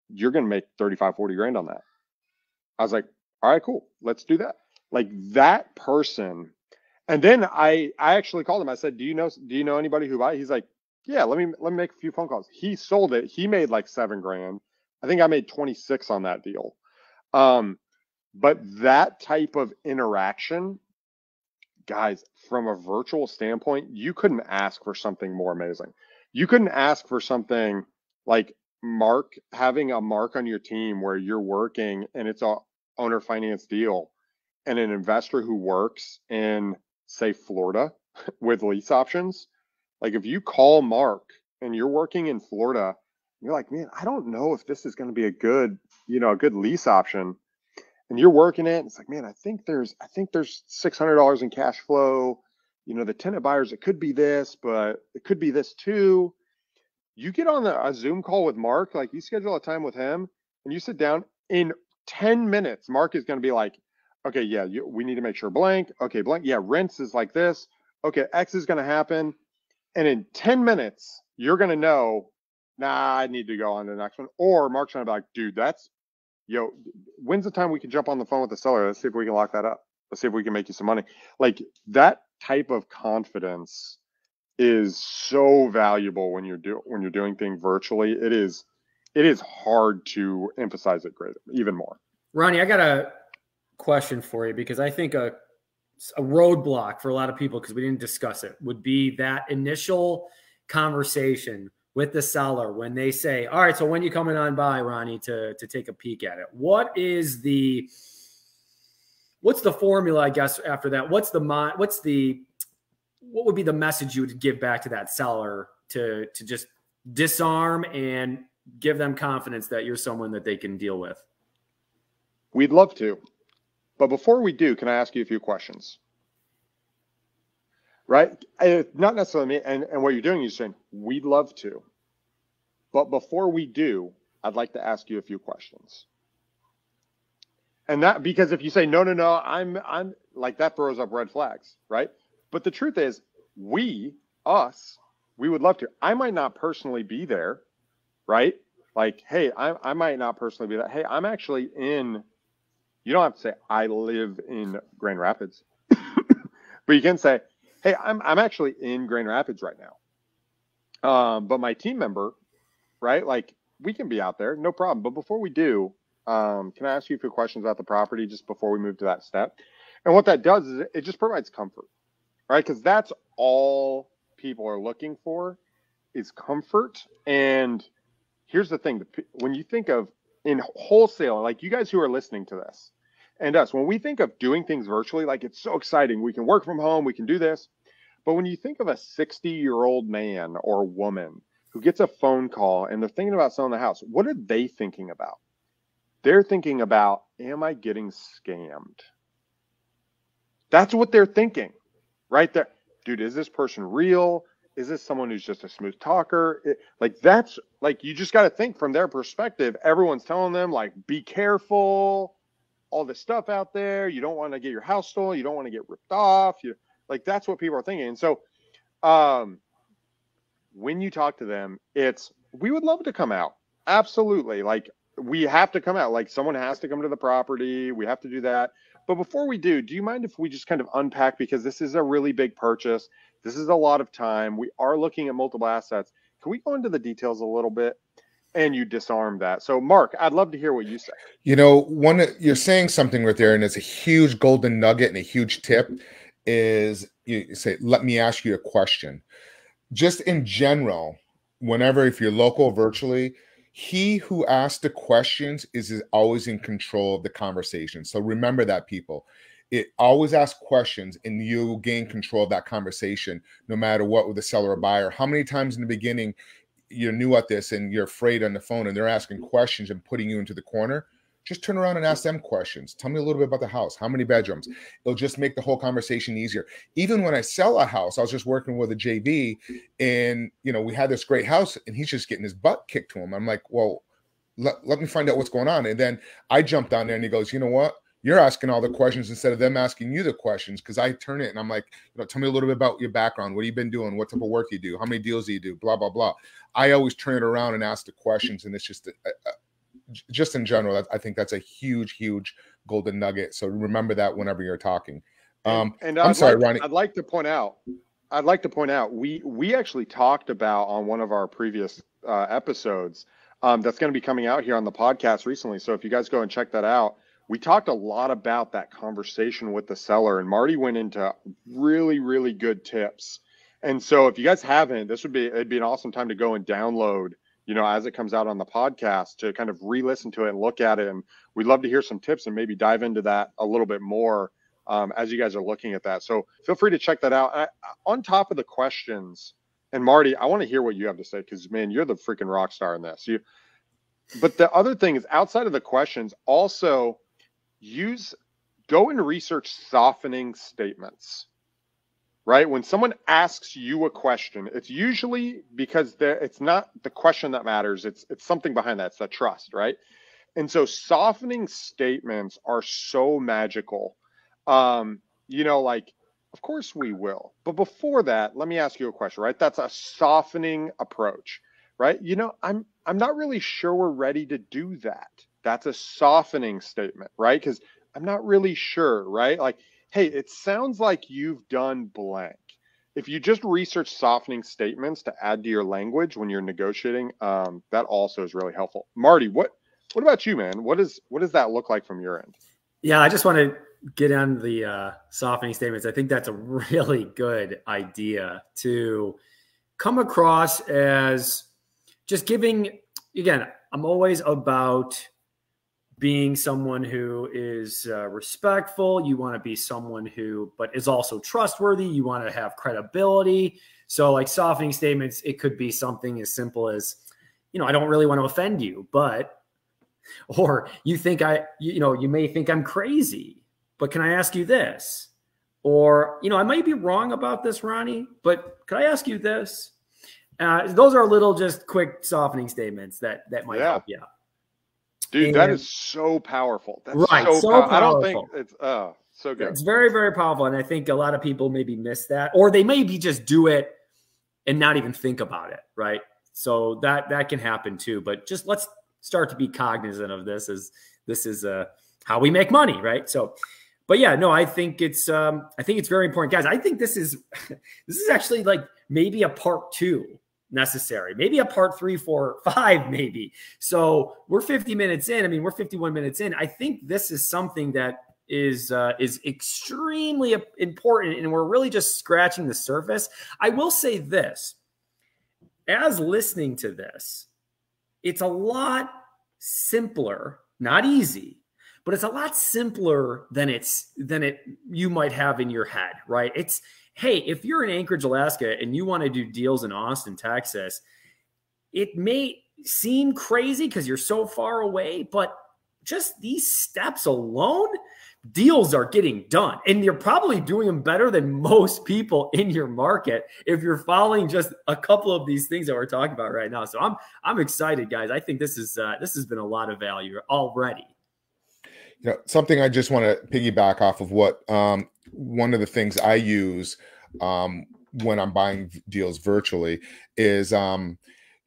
you're going to make 35, 40 grand on that. I was like, all right, cool. Let's do that. Like, that person. And then I actually called him. I said, do you know anybody who buy? He's like, yeah, let me make a few phone calls. He sold it. He made like 7 grand. I think I made 26 on that deal. But that type of interaction, guys, from a virtual standpoint, you couldn't ask for something more amazing. You couldn't ask for something like having a Mark on your team where you're working and it's a owner finance deal and an investor who works in, say, Florida with lease options. Like, if you call Mark and you're working in Florida, you're like, man, I don't know if this is going to be a good lease option. And you're working it. It's like, man, I think there's $600 in cash flow. The tenant buyers, it could be this, but it could be this too. You get on a Zoom call with Mark, like you schedule a time with him and you sit down in 10 minutes. Mark is going to be like, okay, yeah, we need to make sure blank. Okay, blank. Yeah, rents is like this. Okay, X is going to happen. And in 10 minutes, you're going to know, nah, I need to go on to the next one. Or Mark's going to be like, dude, when's the time we can jump on the phone with the seller? Let's see if we can lock that up. Let's see if we can make you some money. Like, that type of confidence is so valuable when you're doing things virtually. It is hard to emphasize it greater, even more. Ronnie, I got a question for you because I think a roadblock for a lot of people, because we didn't discuss it, would be that initial conversation with the seller when they say, all right, so when you coming on by, Ronnie, to take a peek at it? What's the formula, I guess, after that? What would be the message you would give back to that seller to just disarm and give them confidence that you're someone that they can deal with? We'd love to. But before we do, can I ask you a few questions? Right? Not necessarily me. And what you're doing, you're saying, we'd love to. But before we do, I'd like to ask you a few questions. And that, because if you say, no, I'm like, that throws up red flags, right? But the truth is, we would love to. I might not personally be there, right? Like, hey, I might not personally be there. Hey, I'm actually you don't have to say, I live in Grand Rapids, but you can say, hey, I'm actually in Grand Rapids right now. But my team member, right? Like, we can be out there, no problem. But before we do, can I ask you a few questions about the property just before we move to that step? And what that does is it just provides comfort, right? Because that's all people are looking for is comfort. And here's the thing. When you think of in wholesale, like you guys who are listening to this and us, when we think of doing things virtually, like it's so exciting. We can work from home. We can do this. But when you think of a 60-year-old man or woman who gets a phone call and they're thinking about selling the house, what are they thinking about? They're thinking about, am I getting scammed? That's what they're thinking, right there. Dude, is this person real? Is this someone who's just a smooth talker? That's like, you just got to think from their perspective. Everyone's telling them, like, be careful, all this stuff out there. You don't want to get your house stolen. You don't want to get ripped off. Like, that's what people are thinking. And so when you talk to them, we would love to come out. Absolutely. Like, we have to come out. Like, someone has to come to the property. We have to do that. But before we do you mind if we just kind of unpack, because this is a really big purchase. This is a lot of time. We are looking at multiple assets. Can we go into the details a little bit and you disarm that? So Mark, I'd love to hear what you say. You know, you're saying something right there, and it's a huge golden nugget and a huge tip is you say, let me ask you a question. Just in general, whenever, if you're local virtually, he who asks the questions is always in control of the conversation. So remember that, people. It always ask questions and you gain control of that conversation, no matter what, with the seller or buyer. How many times in the beginning you're new at this and you're afraid on the phone and they're asking questions and putting you into the corner? Just turn around and ask them questions. Tell me a little bit about the house. How many bedrooms? It'll just make the whole conversation easier. Even when I sell a house, I was just working with a JV and, you know, we had this great house and he's just getting his butt kicked to him. I'm like, well, let me find out what's going on. And then I jumped on there and he goes, you know what? You're asking all the questions instead of them asking you the questions. Because I turn it and I'm like, you know, tell me a little bit about your background. What have you been doing? What type of work do you do? How many deals do you do? Blah, blah, blah. I always turn it around and ask the questions. And it's just in general, I think that's a huge, huge golden nugget. So remember that whenever you're talking. And I'm sorry, Ronnie. I'd like to point out, we actually talked about on one of our previous episodes that's going to be coming out here on the podcast recently. So if you guys go and check that out, we talked a lot about that conversation with the seller, and Marty went into really, really good tips. And so if you guys haven't, it'd be an awesome time to go and download, you know, as it comes out on the podcast, to kind of re-listen to it and look at it. And we'd love to hear some tips and maybe dive into that a little bit more as you guys are looking at that. So feel free to check that out. On top of the questions, and Marty, I want to hear what you have to say, because, man, you're the freaking rock star in this. But the other thing is, outside of the questions, also go and research softening statements. Right? When someone asks you a question, it's usually because it's not the question that matters. It's something behind that. It's that trust, right? And so softening statements are so magical. You know, like, of course we will. But before that, let me ask you a question, right? That's a softening approach, right? You know, I'm not really sure we're ready to do that. That's a softening statement, right? Because I'm not really sure, right? Like, hey, it sounds like you've done blank. If you just research softening statements to add to your language when you're negotiating, that also is really helpful. Marty, what about you, man? What does that look like from your end? Yeah, I just want to get on the softening statements. I think that's a really good idea to come across as just giving. Again, I'm always about being someone who is respectful. You want to be someone who, but is also trustworthy. You want to have credibility. So like softening statements, it could be something as simple as, you know, I don't really want to offend you, but, or you think you may think I'm crazy, but can I ask you this? Or, you know, I might be wrong about this, Ronnie, but could I ask you this? Those are little just quick softening statements that might help you out. Dude, that is so powerful. That's right, so powerful. I don't powerful. think it's so good. It's very, very powerful. And I think a lot of people maybe miss that, or they maybe just do it and not even think about it, right? So that can happen too. But just let's start to be cognizant of this, as this is how we make money, right? So, but yeah, no, I think it's very important, guys. I think this is actually like maybe a part 2 necessary, maybe a part 3, 4, 5, maybe. So we're 50 minutes in. I mean, we're 51 minutes in. I think this is something that is extremely important, and we're really just scratching the surface. I will say this, as listening to this, it's a lot simpler, not easy, but it's a lot simpler than you might have in your head, right? It's, hey, if you're in Anchorage, Alaska, and you want to do deals in Austin, Texas, it may seem crazy because you're so far away, but just these steps alone, deals are getting done. And you're probably doing them better than most people in your market if you're following just a couple of these things that we're talking about right now. So I'm excited, guys. I think this has been a lot of value already. You know, something I just want to piggyback off of what one of the things I use when I'm buying deals virtually is,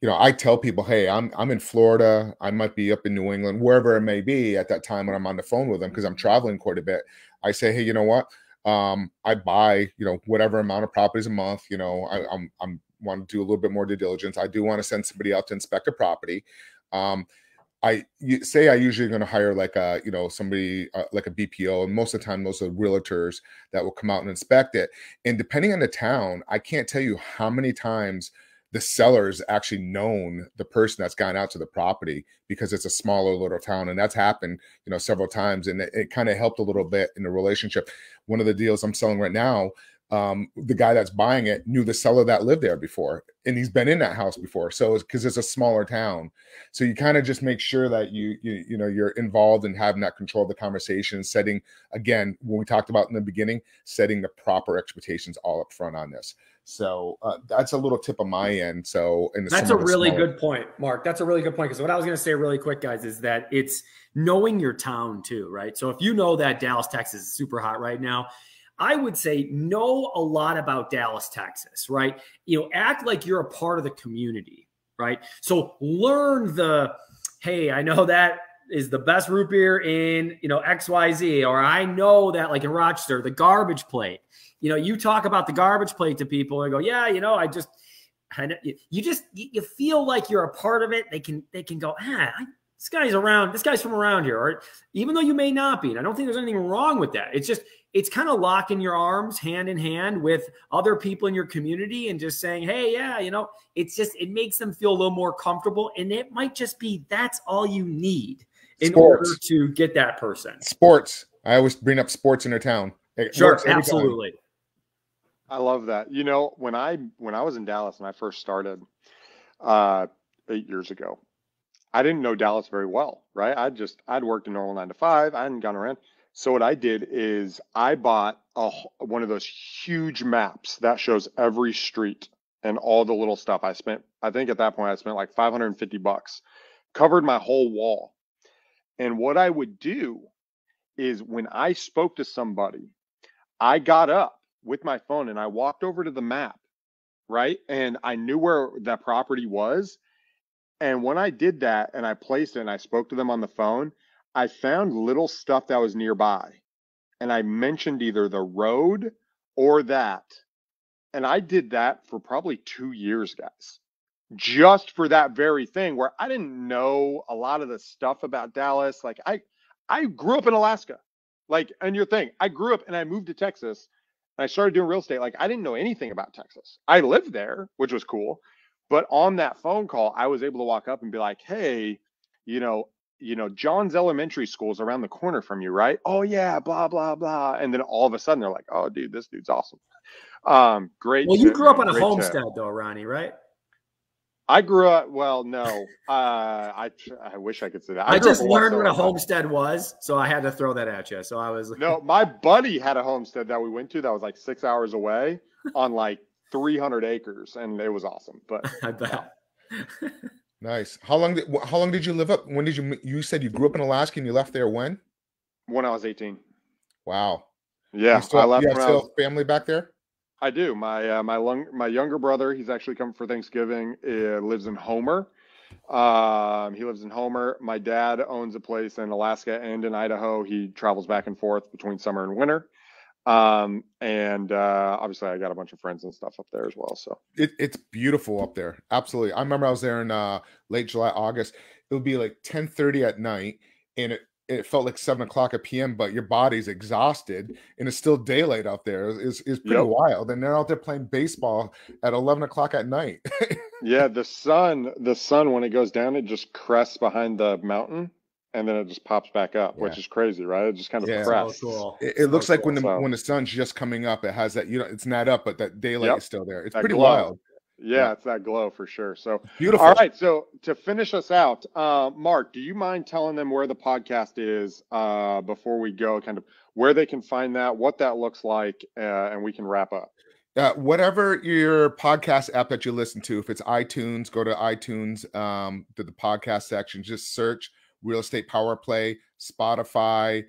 you know, I tell people, hey, I'm in Florida. I might be up in New England, wherever it may be at that time when I'm on the phone with them, because I'm traveling quite a bit. I say, hey, you know what? I buy, you know, whatever amount of properties a month. You know, I'm want to do a little bit more due diligence. I do want to send somebody out to inspect a property. I usually going to hire like a, you know, somebody like a BPO, and most of the time those are realtors that will come out and inspect it. And depending on the town, I can't tell you how many times the seller's actually known the person that's gone out to the property, because it's a smaller little town. And that's happened, you know, several times. And it kind of helped a little bit in the relationship. One of the deals I'm selling right now, the guy that's buying it knew the seller that lived there before, and he's been in that house before. So it's because it's a smaller town. So you kind of just make sure that you know, you're involved in having that control of the conversation, setting, again, when we talked about in the beginning, setting the proper expectations all up front on this. So that's a little tip on my end. So that's a really good point, Mark. That's a really good point. Because what I was going to say really quick, guys, is that it's knowing your town too, right? So if you know that Dallas, Texas is super hot right now, I would say know a lot about Dallas, Texas, right? You know, act like you're a part of the community, right? So learn hey, I know that is the best root beer in, you know, XYZ, or I know that, like in Rochester, the garbage plate. You know, you talk about the garbage plate to people and go, yeah, you know, you feel like you're a part of it. They can go, this guy's from around here. Or even though you may not be, and I don't think there's anything wrong with that. It's kind of locking your arms hand in hand with other people in your community and just saying, hey, yeah, you know, it makes them feel a little more comfortable. And it might just be, that's all you need in order to get that person. Sports. I always bring up sports in their town. Sure, absolutely. I love that. You know, when I was in Dallas and I first started 8 years ago, I didn't know Dallas very well, right? I'd worked a normal 9 to 5. I hadn't gone around. So what I did is I bought one of those huge maps that shows every street and all the little stuff. I think at that point I spent like $550, covered my whole wall. And what I would do is when I spoke to somebody, I got up with my phone and I walked over to the map, right? And I knew where that property was. And when I did that and I placed it and I spoke to them on the phone, I found little stuff that was nearby. And I mentioned either the road or that. And I did that for probably 2 years, guys, just for that very thing, where I didn't know a lot of the stuff about Dallas. Like I grew up in Alaska, like, and your thing, I grew up and I moved to Texas and I started doing real estate. Like, I didn't know anything about Texas. I lived there, which was cool. But on that phone call, I was able to walk up and be like, hey, you know, John's Elementary School is around the corner from you, right? Oh yeah, blah, blah, blah. And then all of a sudden they're like, oh dude, this dude's awesome. Great. Well, you grew up on a homestead though, Ronnie, right? I grew up, well, no, I wish I could say that. I just learned what a homestead was, so I had to throw that at you. So I was no, my buddy had a homestead that we went to that was like 6 hours away on like 300 acres, and it was awesome. But I bet. Nice. How long did you live up? When did you said you grew up in Alaska and you left there when? When I was 18. Wow. Yeah, I You left have when I was. still family back there? I do. My younger brother, he's actually coming for Thanksgiving. Lives in Homer. He lives in Homer. My dad owns a place in Alaska and in Idaho. He travels back and forth between summer and winter. And obviously, I got a bunch of friends and stuff up there as well. So It's beautiful up there. Absolutely. I remember I was there in late July, August. It would be like 10:30 at night, and it felt like 7 o'clock at PM, but your body's exhausted and it's still daylight out there. It's pretty yep. wild. And they're out there playing baseball at 11 o'clock at night. Yeah, the sun when it goes down, it just crests behind the mountain, and then it just pops back up, Yeah. which is crazy, right? It just kind of Yeah. So crests. cool. It looks like when cool. the sun's just coming up, it has that, it's not up, but that daylight Yep, is still there. It's that pretty glow. wild. Yeah, Yeah. it's that glow for sure. So, Beautiful. all right. So to finish us out, Mark, do you mind telling them where the podcast is before we go? Kind of where they can find that, what that looks like, and we can wrap up. Whatever your podcast app that you listen to, if it's iTunes, go to iTunes, to the podcast section, just search Real Estate Power Play. Spotify,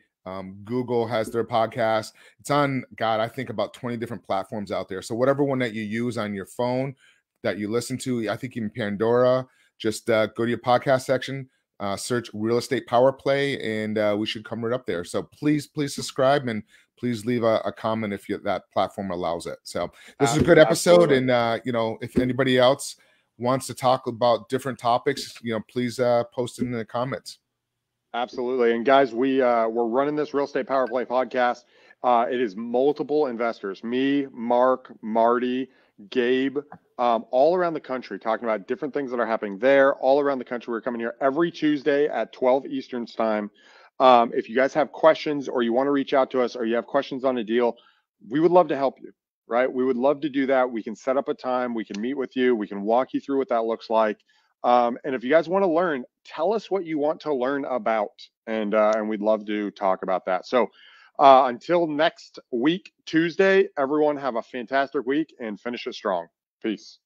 Google has their podcast. It's on, God, I think about 20 different platforms out there. So whatever one that you use on your phone that you listen to, I think even Pandora, just go to your podcast section, search Real Estate Power Play, and we should come right up there. So please subscribe, and please leave a comment if that platform allows it. So this is a good episode. Absolutely. And, if anybody else wants to talk about different topics, please post it in the comments. Absolutely. And guys, we're running this Real Estate Power Play podcast. It is multiple investors, me, Mark, Marty, Gabe, all around the country, talking about different things that are happening there, all around the country. We're coming here every Tuesday at 12 Eastern time. If you guys have questions, or you want to reach out to us, or you have questions on a deal, we would love to help you, right? We would love to do that. We can set up a time. We can meet with you. We can walk you through what that looks like. And if you guys want to learn, tell us what you want to learn about, and we'd love to talk about that. So until next week, Tuesday, everyone have a fantastic week and finish it strong. Peace.